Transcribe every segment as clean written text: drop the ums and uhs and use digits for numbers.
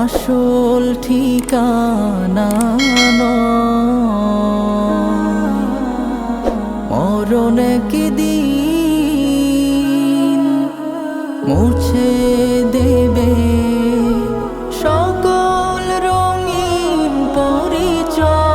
আসল ঠিকানা মরণ একদিন মুছে দেবে সকল রঙিন পরিচয়।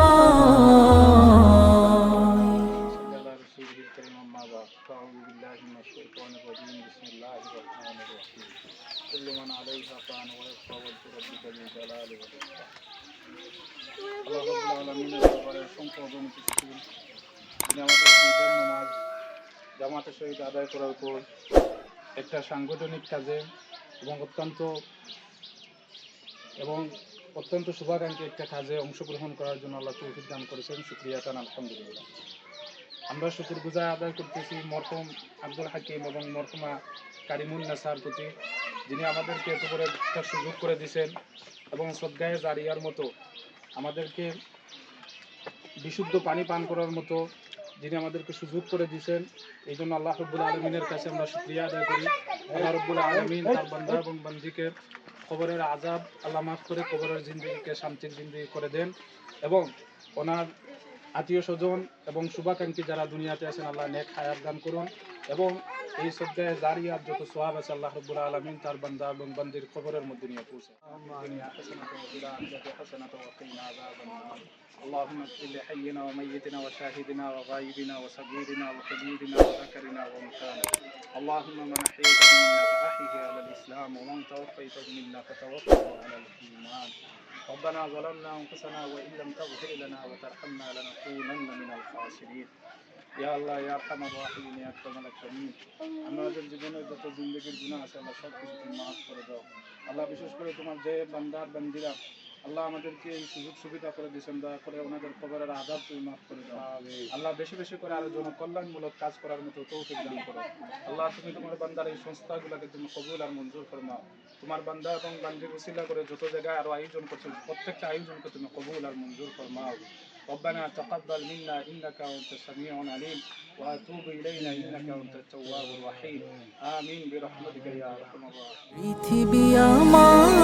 জামাতের সহিত আদায় করার পর একটা সাংগঠনিক কাজে এবং অত্যন্ত শুভাকাঙ্ক্ষী একটা কাজে অংশগ্রহণ করার জন্য আল্লাহ তৌফিক দান করেছেন। শুকরিয়া তান আলহামদুলিল্লাহ। আমরা শুকরগুজার আদায় করতেছি মরহুম আব্দুল হাকিম এবং মরহুমা কারিমুন্নাসার প্রতি, যিনি আমাদেরকে এত করে একটা সুযোগ করে দিয়েছেন এবং সদগায়ে জারিয়ার মতো আমাদেরকে বিশুদ্ধ পানি পান করার মতো যিনি আমাদেরকে সুযোগ করে দিয়েছেন। এই জন্য আল্লাহ রব্বুল আলমিনের কাছে আমরা শুকরিয়া আদায় করি। আল্লাহ রব্বুল আলমিন তার বান্দা এবং বান্দিকে কবরের আযাব আল্লাহ মাফ করে কবরের জিন্দেগিকে শান্তির জিন্দেগি করে দেন এবং ওনার আত্মীয় স্বজন এবং শুভাকাঙ্ক্ষী যারা দুনিয়াতে আছেন আল্লাহ নেক হায়াত দান করুন এবং এই সদগায়ে জারিয়ার যত সওয়াব আছে আল্লাহ রব্বুল আলামিন তার বান্দা এবং বান্দির কবরের মধ্যে নিয়ে পৌঁছে। اللهم اغفر لحينا وميتنا وشاهدنا وغائبنا وصغيرنا وكبيرنا وذكرنا وانثانا. اللهم من احييته منا فاحيه على الاسلام ومن توفيته منا فتوفه على الايمان. ربنا ظلمنا انفسنا وان لم تغفر لنا وترحمنا لنكونن من الخاسرين. ইয়া আল্লাহ ইয়া আরহামার রাহিমিন ইয়া আকরামাল আকরামিন। আমাদের জীবনের যত জিন্দেগির গুনাহ আছে আল্লাহ সব কিছু তুমি মাফ করে দাও আল্লাহ। বিশেষ করে তোমার যে বান্দার বান্দিরা আল্লাহ আমাদেরকে এই সুযোগ সুবিধা করে দিয়েছেন, দয়া করে ওনাদের কবরের আযাব তুমি মাফ করে দাও আল্লাহ। বেশি বেশি করে আরো জনকল্যাণমূলক কাজ করার মতো তৌফিক দান করো আল্লাহ। তুমি তোমার বান্দার এই সংস্থাগুলোকে তুমি কবুল আর মঞ্জুর ফরমাও। তোমার বান্দা এবং বান্দির ওসিলা করে যত জায়গায় আরো আয়োজন করছো প্রত্যেকটা আয়োজনকে তুমি কবুল আর মঞ্জুর ফরমাও। ربنا تقبل منا إنك أنت السميع العليم وأتوب إلينا إنك أنت التواب الرحيم آمين برحمتك يا أرحم الراحمين. পৃথিবী আমার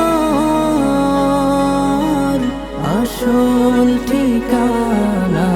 আসল ঠিকানা